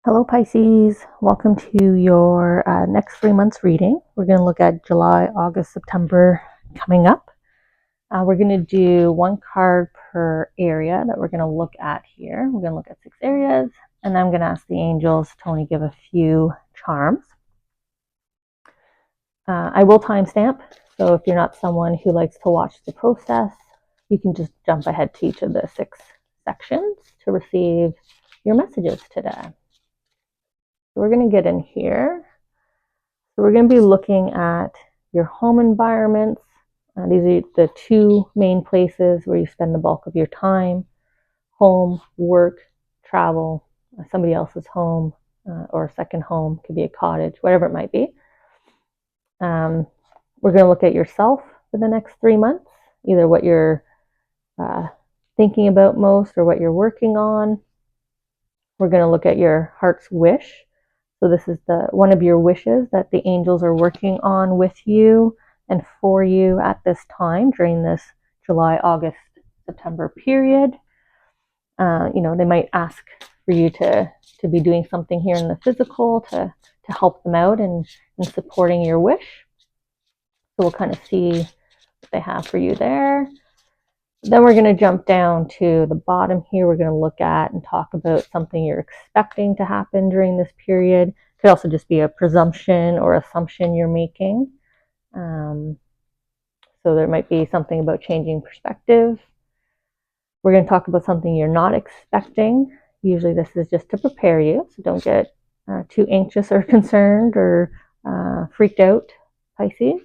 Hello Pisces, welcome to your next 3 months reading. We're going to look at July, August, September coming up. We're going to do one card per area that we're going to look at here. We're going to look at 6 areas, and I'm going to ask the angels to only give a few charms. I will timestamp, so if you're not someone who likes to watch the process, you can just jump ahead to each of the 6 sections to receive your messages today. So we're going to get in here. So we're going to be looking at your home environments. These are the 2 main places where you spend the bulk of your time. Home, work, travel, somebody else's home, or a second home. Could be a cottage, whatever it might be. We're going to look at yourself for the next 3 months, either what you're thinking about most or what you're working on. We're going to look at your heart's wish. So this is one of your wishes that the angels are working on with you and for you at this time during this July, August, September period. They might ask for you to be doing something here in the physical to help them out and supporting your wish. So we'll kind of see what they have for you there. Then we're going to jump down to the bottom here. We're going to look at and talk about something you're expecting to happen during this period. It could also just be a presumption or assumption you're making. So there might be something about changing perspective. We're going to talk about something you're not expecting. Usually this is just to prepare you, so don't get too anxious or concerned or freaked out, Pisces.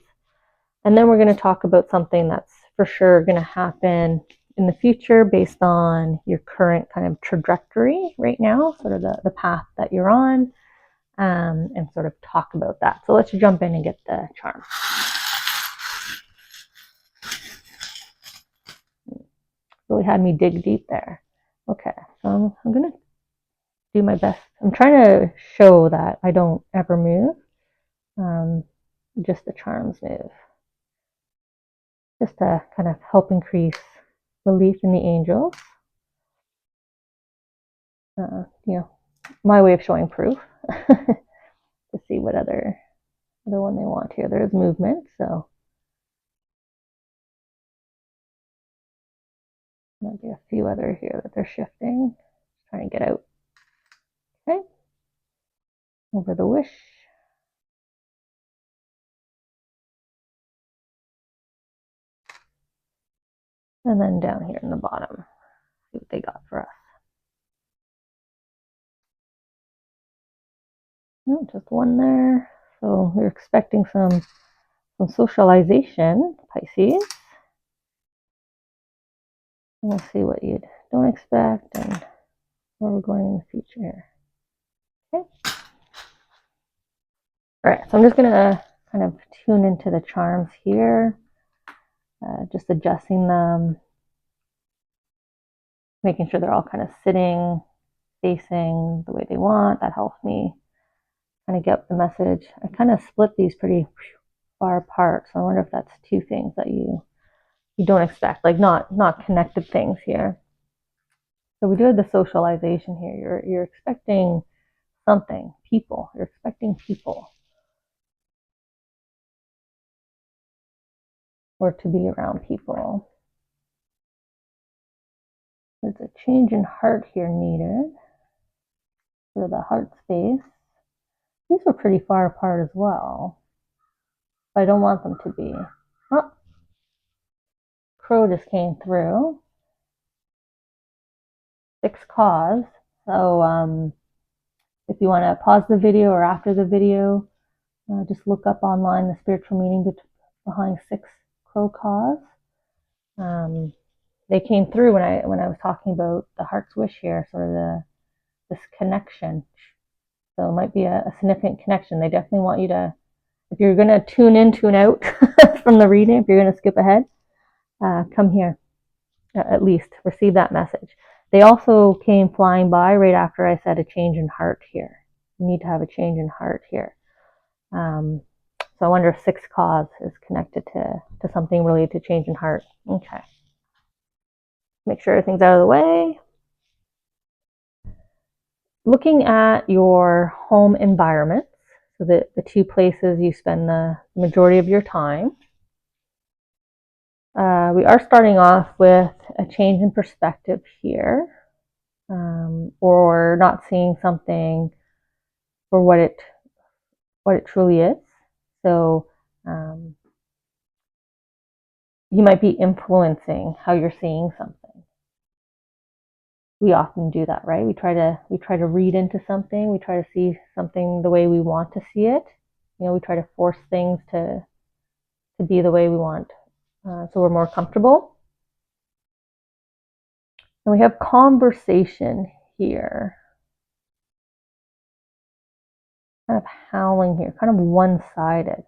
And then we're going to talk about something that's for sure going to happen in the future based on your current kind of trajectory right now, sort of the path that you're on, and sort of talk about that. So let's jump in and get the charm. Really had me dig deep there. Okay, so I'm going to do my best. I'm trying to show that I don't ever move, just the charms move. Just to kind of help increase belief in the angels. My way of showing proof to see what other one they want here. There's movement, so might be a few other here that they're shifting, trying to get out. Okay, over the wish. And then down here in the bottom, see what they got for us. No, just one there. So we're expecting some socialization, Pisces. And we'll see what you don't expect and where we're going in the future. Okay. All right, so I'm just going to kind of tune into the charms here, just adjusting them, making sure they're all kind of sitting, facing the way they want. That helps me kind of get the message. I kind of split these pretty far apart, so I wonder if that's 2 things that you don't expect, like not connected things here. So we do have the socialization here. You're expecting something, people. You're expecting people, or to be around people. There's a change in heart here needed for the heart space. These were pretty far apart as well, but I don't want them to be. Oh, crow just came through. 6 cause. So if you want to pause the video or after the video, just look up online the spiritual meaning behind 6 crow cause. They came through when I was talking about the heart's wish here, sort of this connection. So it might be a significant connection. They definitely want you to, if you're going to tune in, tune out from the reading, if you're going to skip ahead, come here, at least receive that message. They also came flying by right after I said a change in heart here. You need to have a change in heart here. So I wonder if 6 cause is connected to something related to change in heart. Okay. Make sure everything's out of the way. looking at your home environments, so the two places you spend the majority of your time. We are starting off with a change in perspective here, or not seeing something for what it truly is. So you might be influencing how you're seeing something. We often do that, right? We try to read into something. We try to see something the way we want to see it. We try to force things to be the way we want, so we're more comfortable. And we have conversation here, kind of howling here, kind of one-sided.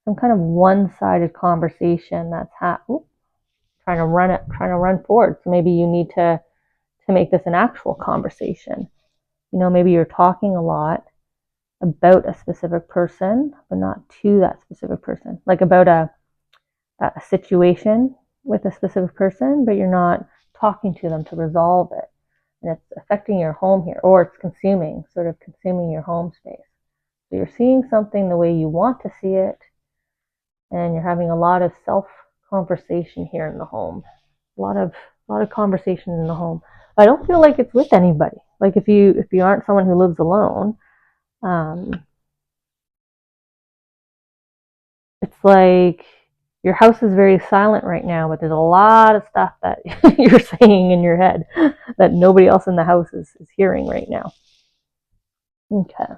Some kind of one-sided conversation that's trying to run forward. So maybe you need to make this an actual conversation. Maybe you're talking a lot about a specific person, but not to that specific person. Like about a situation with a specific person, but you're not talking to them to resolve it. And it's affecting your home here, or it's consuming your home space. So you're seeing something the way you want to see it, and you're having a lot of self-conversation here in the home. A lot of conversation in the home. I don't feel like it's with anybody. Like if you aren't someone who lives alone, it's like your house is very silent right now, but there's a lot of stuff that you're saying in your head that nobody else in the house is hearing right now. Okay.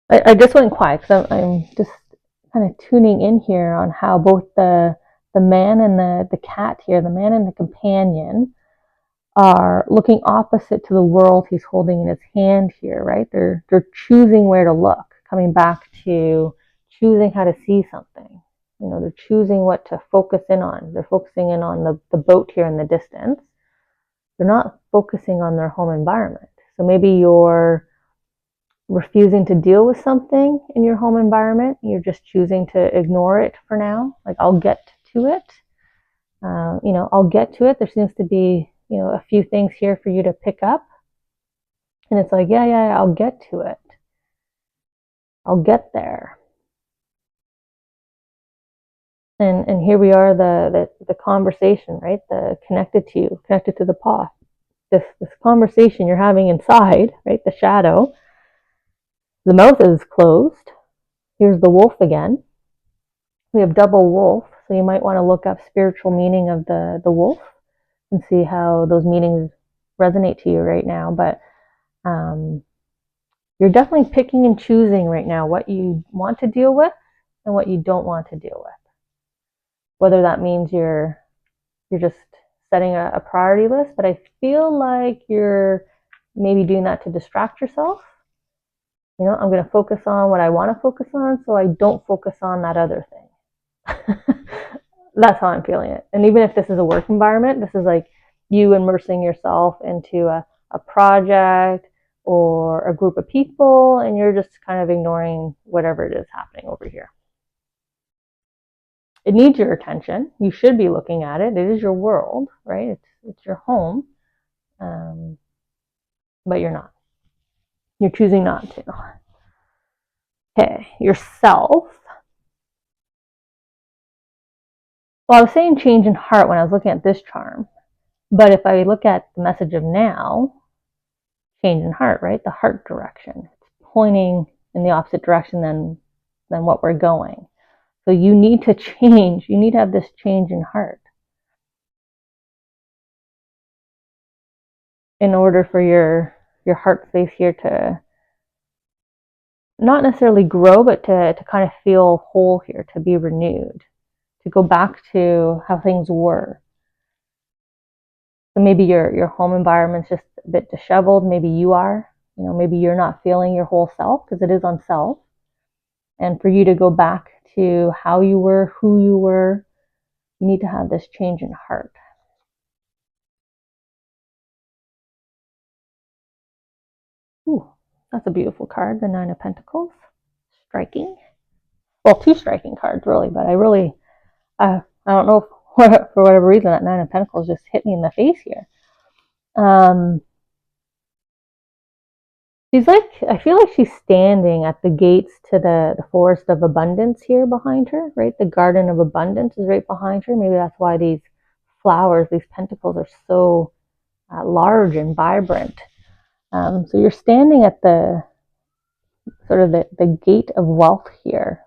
I just went quiet because I'm just kind of tuning in here on how both the man and the cat here, the man and the companion, are looking opposite to the world he's holding in his hand here, right? They're choosing where to look, coming back to choosing how to see something. They're choosing what to focus in on. They're focusing in on the boat here in the distance. They're not focusing on their home environment. So maybe you're refusing to deal with something in your home environment. You're just choosing to ignore it for now. Like, I'll get to it. I'll get to it. There seems to be, a few things here for you to pick up. And it's like, yeah, I'll get to it. I'll get there. And here we are, the conversation, right? The connected to the paw. This conversation you're having inside, right? The shadow. The mouth is closed. Here's the wolf again. We have double wolf, so you might want to look up spiritual meaning of the wolf and see how those meanings resonate to you right now. But you're definitely picking and choosing right now what you want to deal with and what you don't want to deal with. Whether that means you're just setting a priority list, but I feel like you're maybe doing that to distract yourself. I'm going to focus on what I want to focus on, so I don't focus on that other thing. That's how I'm feeling it. And even if this is a work environment, this is like you immersing yourself into a project or a group of people, and you're just kind of ignoring whatever it is happening over here. It needs your attention. You should be looking at it. It is your world, right? It's your home, but you're not. You're choosing not to. Okay, yourself. Well, I was saying change in heart when I was looking at this charm, but if I look at the message of now, change in heart, right? The heart direction. It's pointing in the opposite direction than what we're going. So you need to change. You need to have this change in heart in order for your heart space here to not necessarily grow, but to kind of feel whole here, to be renewed, to go back to how things were. So maybe your home environment's just a bit disheveled. Maybe you are. Maybe you're not feeling your whole self, because it is on self. And for you to go back to how you were, who you were, you need to have this change in heart. Ooh, that's a beautiful card, the Nine of Pentacles. Striking. Well, two striking cards, really, but I really I don't know if, for whatever reason, that Nine of Pentacles just hit me in the face here. She's like, I feel like she's standing at the gates to the forest of abundance here behind her, right? The garden of abundance is right behind her. Maybe that's why these flowers, these pentacles are so large and vibrant. So you're standing at the sort of the gate of wealth here,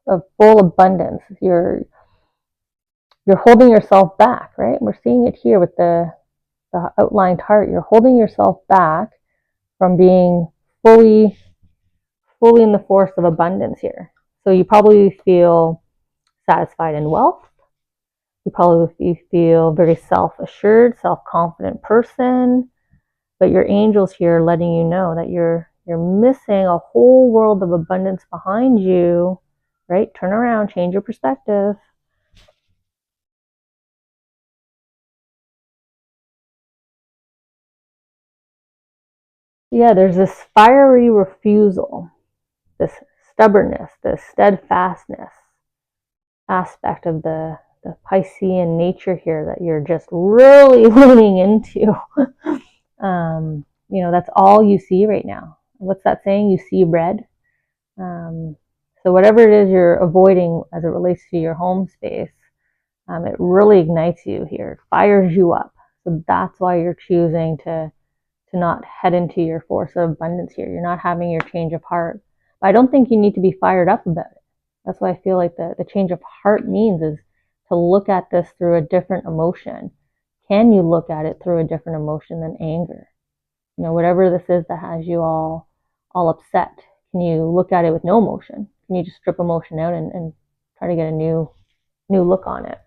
of full abundance. You're holding yourself back, right? We're seeing it here with the outlined heart. You're holding yourself back from being fully in the force of abundance here. So you probably feel satisfied in wealth. You probably feel very self-assured, self-confident person. But your angels here are letting you know that you're missing a whole world of abundance behind you, right? Turn around, change your perspective. Yeah, there's this fiery refusal, this stubbornness, this steadfastness aspect of the Piscean nature here that you're just really leaning into. That's all you see right now. What's that saying? You see red. So whatever it is you're avoiding as it relates to your home space, it really ignites you here. It fires you up. So that's why you're choosing to not head into your force of abundance here. You're not having your change of heart. But I don't think you need to be fired up about it. That's why I feel like the change of heart means is to look at this through a different emotion. Can you look at it through a different emotion than anger? Whatever this is that has you all upset, can you look at it with no emotion? Can you just strip emotion out and try to get a new look on it?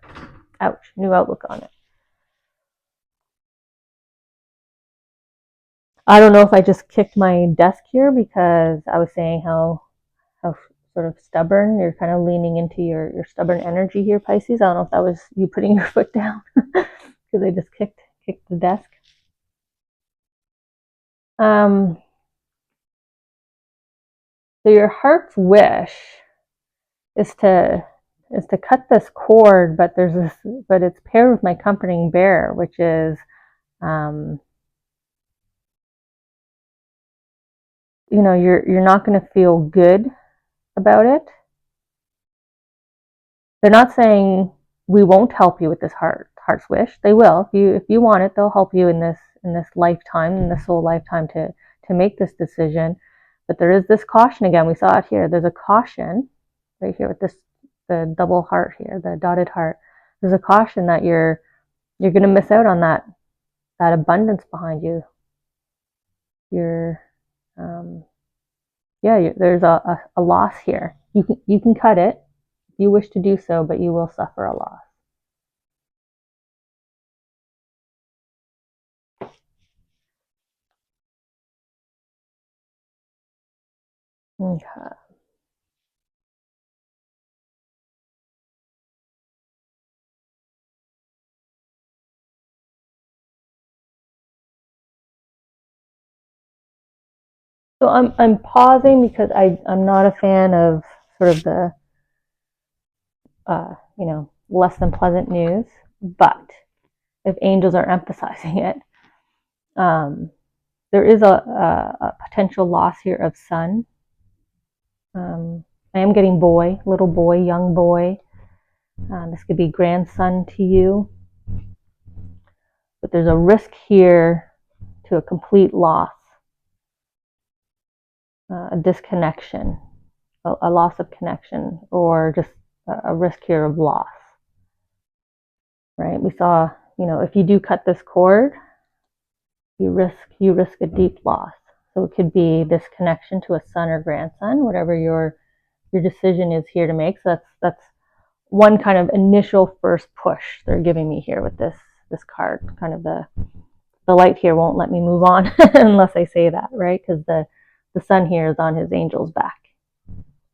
Ouch, new outlook on it. I don't know if I just kicked my desk here because I was saying how sort of stubborn. You're kind of leaning into your stubborn energy here, Pisces. I don't know if that was you putting your foot down because I just kicked the desk. So your heart's wish is to cut this cord, but it's paired with my comforting bear, which is you're not going to feel good about it. They're not saying we won't help you with this heart's wish. They will. If you want it, they'll help you in this lifetime, in this whole lifetime to make this decision. But there is this caution again. We saw it here. There's a caution right here with the double heart here, the dotted heart. There's a caution that you're going to miss out on that abundance behind you. There's a loss here. You can cut it if you wish to do so, but you will suffer a loss. Okay. So I'm pausing because I'm not a fan of sort of the less than pleasant news, but if angels are emphasizing it, there is a potential loss here of son. I am getting boy, little boy, young boy. This could be grandson to you, but there's a risk here to a complete loss, a disconnection, a loss of connection, or just a risk here of loss. Right? We saw, if you do cut this cord, you risk a deep loss. So it could be this connection to a son or grandson, whatever your decision is here to make. So that's one kind of initial first push they're giving me here with this card. Kind of the light here won't let me move on unless I say that, right? Because the sun here is on his angel's back,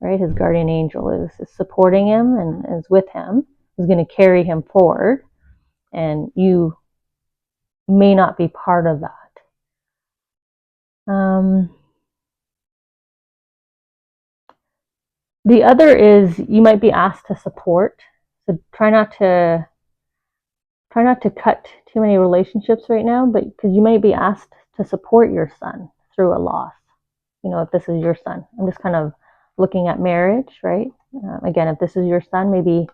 right? His guardian angel is supporting him and is with him, is going to carry him forward, and you may not be part of that. The other is you might be asked to support So try not to cut too many relationships right now, but because you might be asked to support your son through a loss. If this is your son, I'm just kind of looking at marriage, right? Again, if this is your son, maybe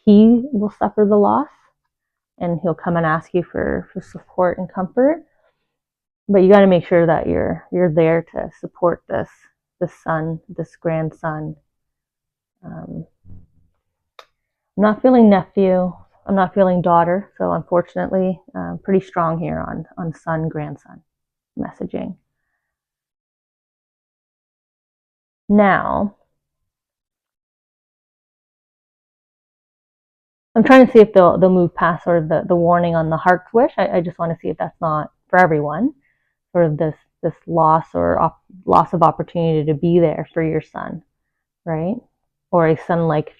he will suffer the loss and he'll come and ask you for support and comfort. But you got to make sure that you're there to support this son, this grandson. I'm not feeling nephew. I'm not feeling daughter. So unfortunately, pretty strong here on son, grandson messaging. Now, I'm trying to see if they'll move past sort of the warning on the heart's wish. I just want to see if that's not for everyone. Sort of this loss or loss of opportunity to be there for your son, right? Or a son-like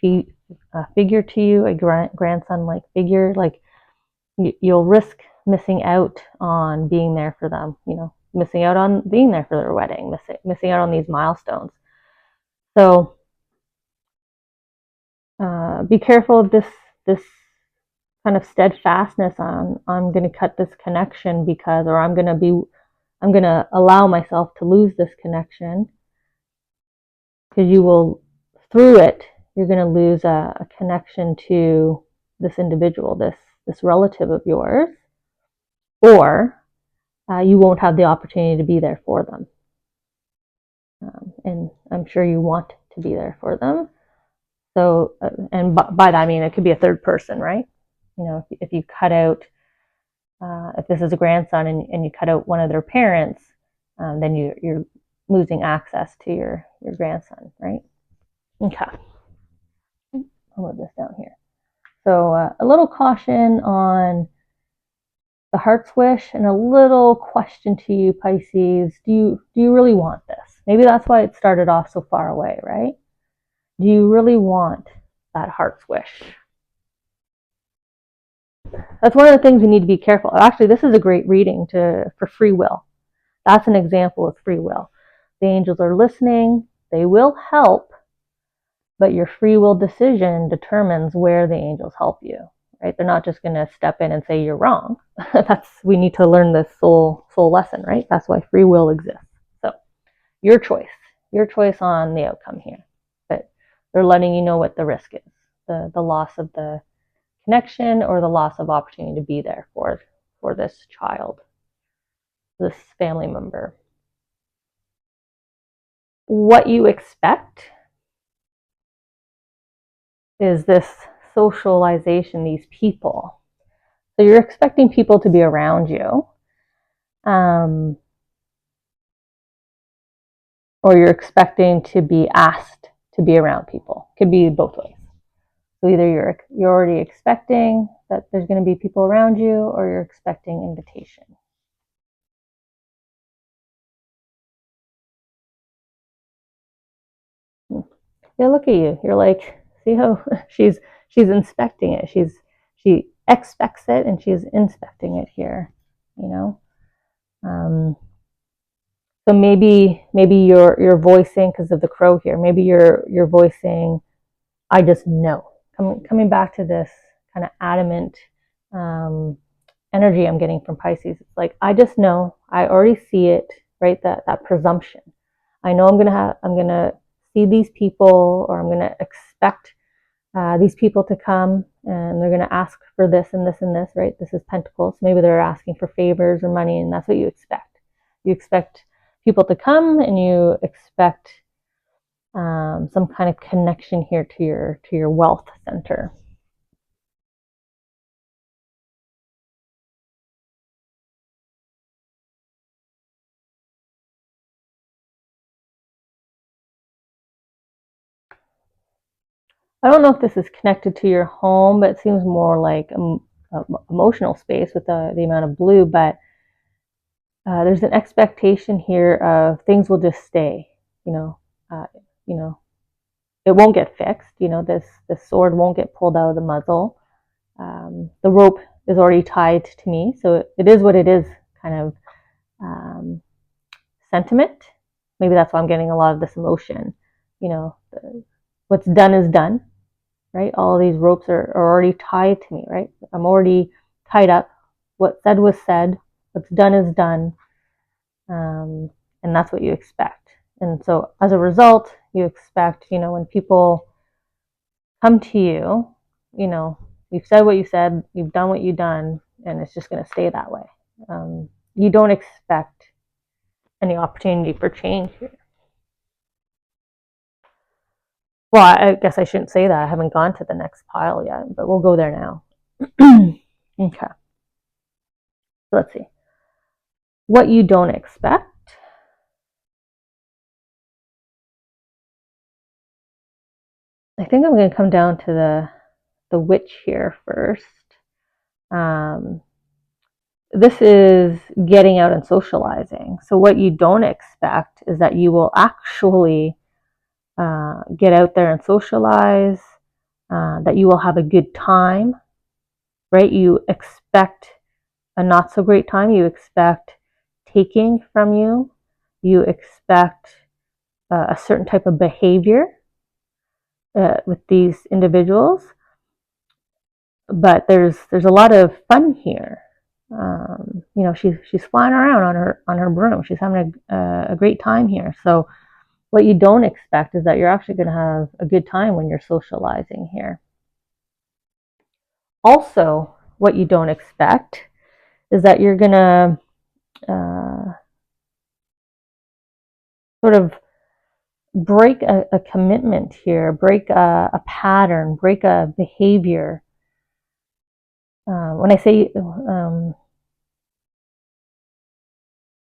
figure to you, a grandson-like figure. Like you'll risk missing out on being there for them. Missing out on being there for their wedding, missing out on these milestones. So be careful of this kind of steadfastness on I'm going to cut this connection because, or I'm going to allow myself to lose this connection, because you will, through it, you're going to lose a connection to this individual, this relative of yours, or you won't have the opportunity to be there for them. And I'm sure you want to be there for them. So, and by that I mean it could be a third person, right? If you cut out, if this is a grandson and you cut out one of their parents, then you're losing access to your grandson, right? Okay. I'll move this down here. So a little caution on the heart's wish and a little question to you, Pisces. Do you really want this? Maybe that's why it started off so far away, right? Do you really want that heart's wish? That's one of the things we need to be careful. Actually, this is a great reading for free will. That's an example of free will. The angels are listening. They will help, but your free will decision determines where the angels help you, right? They're not just going to step in and say you're wrong. We need to learn this soul lesson, right? That's why free will exists. So your choice on the outcome here. But they're letting you know what the risk is, the loss of the connection or the loss of opportunity to be there for this child, this family member. What you expect is this socialization, these people. So you're expecting people to be around you, or you're expecting to be asked to be around people. Could be both ways. So either you're already expecting that there's going to be people around you, or you're expecting invitation. Yeah, look at you. You're like, see how she's inspecting it. She expects it and she's inspecting it here. So maybe you're voicing, because of the crow here. Maybe you're voicing, I just know. Coming back to this kind of adamant energy I'm getting from Pisces. It's like, I just know. I already see it, right? That presumption. I know I'm gonna see these people, or I'm gonna expect these people to come, and they're gonna ask for this and this and this, right? This is Pentacles. Maybe they're asking for favors or money, and that's what you expect. You expect people to come, and you expect some kind of connection here to your wealth center. I don't know if this is connected to your home, but it seems more like emotional space with the amount of blue. But there's an expectation here of things will just stay. Uh, you know, it won't get fixed. This sword won't get pulled out of the muzzle. The rope is already tied to me, so it is what it is. Kind of sentiment. Maybe that's why I'm getting a lot of this emotion. What's done is done. right? All of these ropes are already tied to me, right? I'm already tied up. What's said was said. What's done is done. And that's what you expect. And so as a result, you expect, when people come to you, you've said what you said, you've done what you've done, and it's just going to stay that way. You don't expect any opportunity for change here. Well, I guess I shouldn't say that. I haven't gone to the next pile yet, but we'll go there now. Okay. So let's see. What you don't expect. I think I'm going to come down to the witch here first. This is getting out and socializing. So what you don't expect is that you will actually get out there and socialize, that you will have a good time, right? You expect a not so great time. You expect taking from you. You expect a certain type of behavior with these individuals. But there's a lot of fun here. She's flying around on her broom. She's having a great time here. So what you don't expect is that you're actually going to have a good time when you're socializing here. Also, what you don't expect is that you're going to sort of break a commitment here, break a pattern, break a behavior. When I say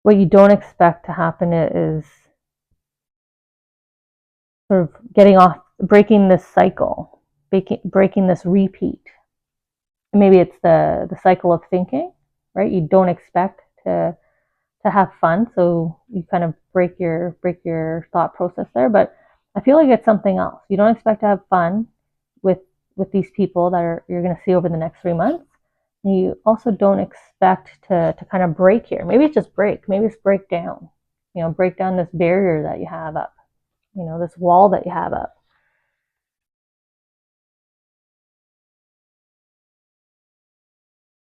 what you don't expect to happen is sort of breaking this cycle, breaking this repeat. And maybe it's the cycle of thinking, right? You don't expect to have fun, so you kind of break your thought process there. But I feel like it's something else. You don't expect to have fun with these people that you're going to see over the next 3 months. And you also don't expect to kind of break here. Maybe it's just break. Maybe it's break down. Break down this barrier that you have up. This wall that you have up.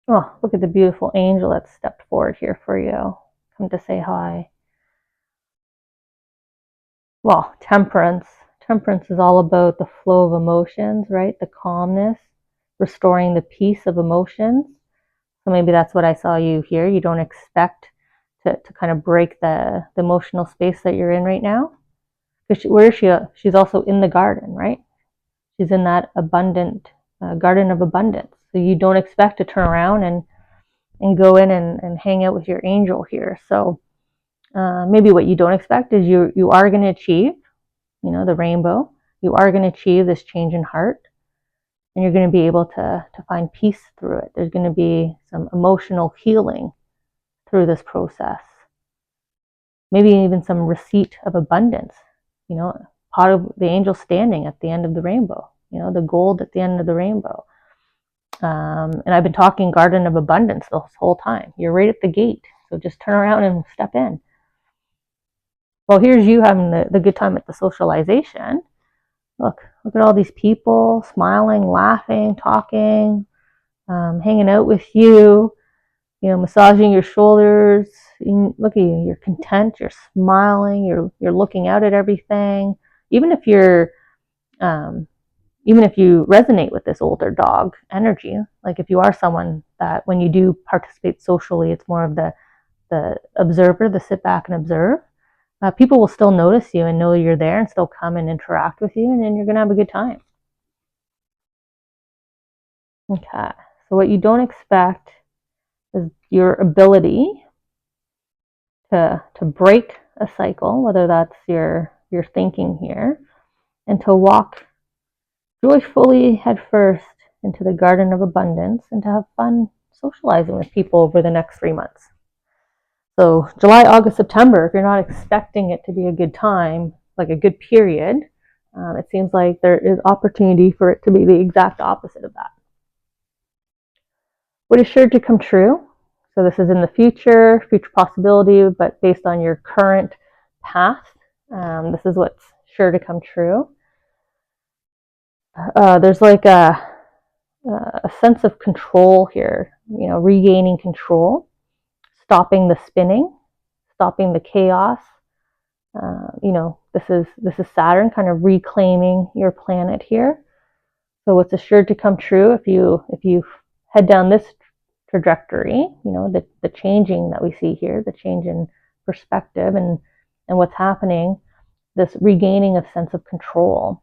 Oh, look at the beautiful angel that stepped forward here for you. Come to say hi. Well, temperance. Temperance is all about the flow of emotions, right? The calmness, restoring the peace of emotions. So maybe that's what I saw you here. You don't expect to kind of break the emotional space that you're in right now. Where is she? She's also in the garden, right? She's in that abundant garden of abundance. So you don't expect to turn around and go in and hang out with your angel here. So maybe what you don't expect is you are going to achieve, the rainbow. You are going to achieve this change in heart, and you're going to be able to find peace through it. There's going to be some emotional healing through this process. Maybe even some receipt of abundance, part of the angel standing at the end of the rainbow, the gold at the end of the rainbow. And I've been talking garden of abundance this whole time. You're right at the gate, so just turn around and step in. Well, here's you having the good time at the socialization. Look at all these people smiling, laughing, talking, hanging out with you, massaging your shoulders. Look at you, you're content, you're smiling, you're looking out at everything. Even if you resonate with this older dog energy, like if you are someone that when you do participate socially, it's more of the observer, the sit back and observe. People will still notice you and know you're there and still come and interact with you, and then you're going to have a good time. Okay, so what you don't expect is your ability to break a cycle, whether that's your thinking here, and to walk joyfully head first into the garden of abundance and to have fun socializing with people over the next 3 months. So July, August, September, if you're not expecting it to be a good time, like a good period, it seems like there is opportunity for it to be the exact opposite of that. What is sure to come true? So this is in the future possibility, but based on your current path, this is what's sure to come true. There's like a sense of control here, regaining control, stopping the spinning, stopping the chaos. This is Saturn kind of reclaiming your planet here. So it's assured to come true if you head down this trajectory. The changing that we see here, the change in perspective and what's happening, this regaining of sense of control.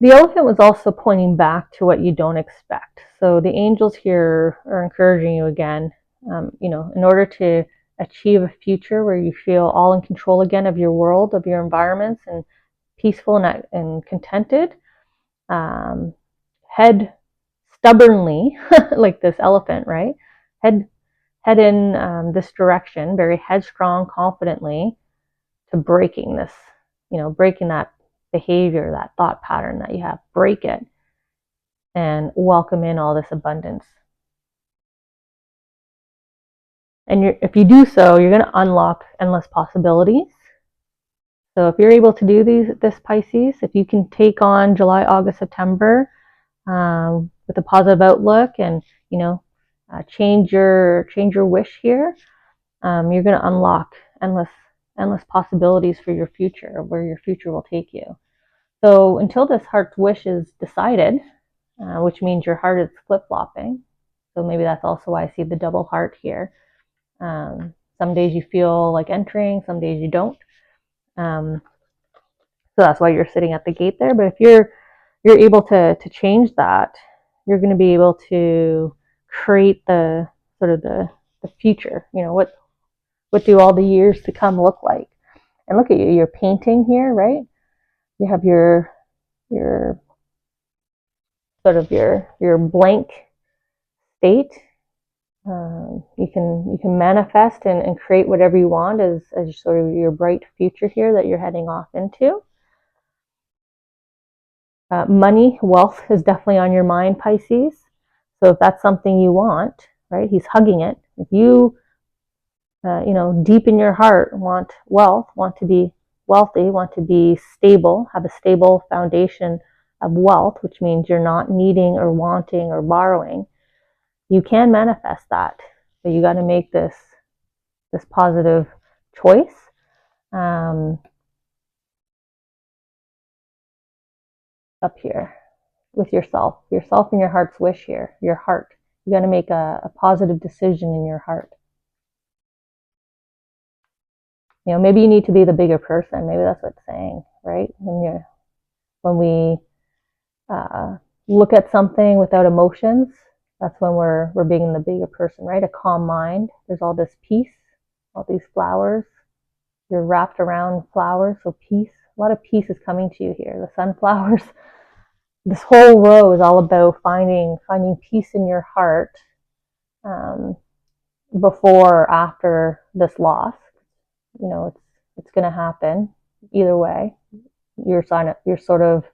The elephant was also pointing back to what you don't expect. So the angels here are encouraging you again, in order to achieve a future where you feel all in control again of your world, of your environments, and peaceful and contented. Head stubbornly, like this elephant, right? Head in this direction, very headstrong, confidently, to breaking this, breaking that behavior, that thought pattern that you have. Break it and welcome in all this abundance. And if you do so, you're going to unlock endless possibilities. So if you're able to do this Pisces, if you can take on July, August, September with a positive outlook and change your wish here, you're going to unlock endless possibilities for your future, where your future will take you. So until this heart's wish is decided, which means your heart is flip-flopping. So maybe that's also why I see the double heart here. Some days you feel like entering, some days you don't. So that's why you're sitting at the gate there. But if you're able to change that, you're going to be able to create the sort of the future. What do all the years to come look like? And look at you, you're painting here, right? You have your sort of your blank state. You can manifest and create whatever you want as sort of your bright future here that you're heading off into. Money, wealth is definitely on your mind, Pisces. So if that's something you want, right? He's hugging it. If you, deep in your heart want wealth, want to be wealthy, want to be stable, have a stable foundation of wealth, which means you're not needing or wanting or borrowing, you can manifest that. But you got to make this positive choice. Up here with yourself and your heart's wish here, your heart. You got to make a positive decision in your heart. Maybe you need to be the bigger person. Maybe that's what it's saying, right? When we look at something without emotions, that's when we're being the bigger person, right? A calm mind. There's all this peace, all these flowers. You're wrapped around flowers, so peace. A lot of peace is coming to you here. The sunflowers. This whole row is all about finding peace in your heart before or after this loss. It's going to happen either way. You're sort of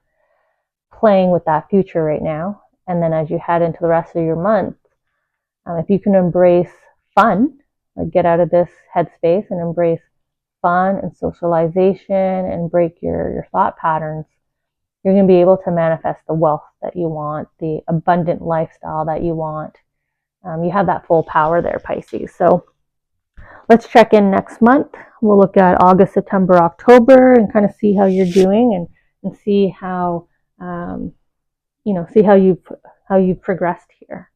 playing with that future right now. And then as you head into the rest of your month, if you can embrace fun, like get out of this headspace and embrace fun and socialization and break your thought patterns, you're going to be able to manifest the wealth that you want, the abundant lifestyle that you want. You have that full power there, Pisces. So let's check in next month. We'll look at August, September, October, and kind of see how you're doing and see how see how you've progressed here.